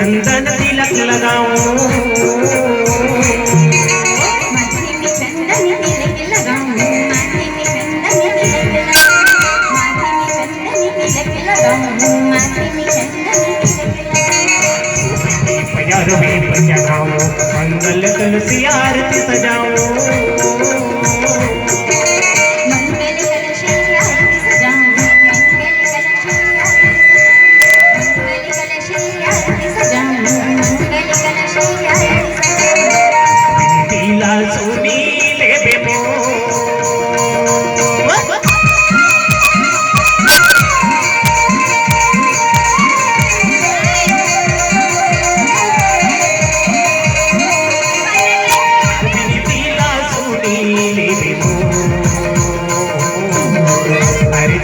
चंदन तिलक लगाऊं, माथे में चंदन तिलक लगाऊं, माथे में चंदन तिलक लगाऊं, माथे में चंदन तिलक लगाऊं, माथे में चंदन तिलक लगाऊं। प्यार में बजाऊं, मंगल तुलसी आरती सजाऊं, मंगल कलश आरती सजाऊं, मंगल कलश आरती सजाऊं, मंगल कलश आरती सजाऊं। तिला सुनी ले बेमो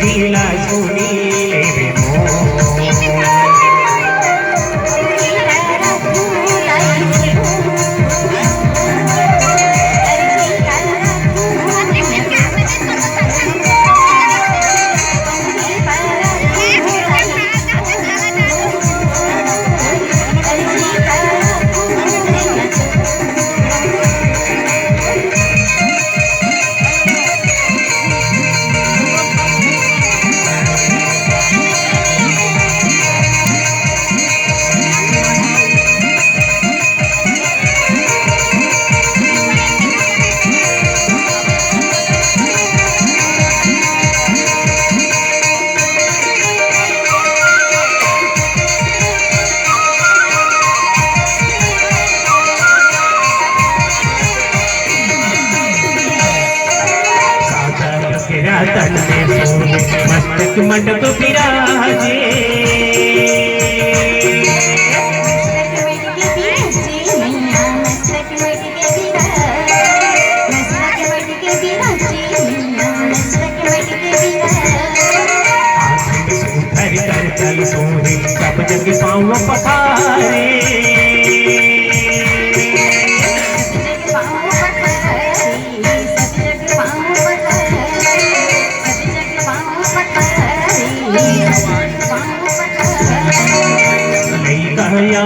तिला सुनी ले बेमो तन में सोने मस्तक मंडप विराजे, चल सोने सब जग पाँव पखारे, नहीं कहया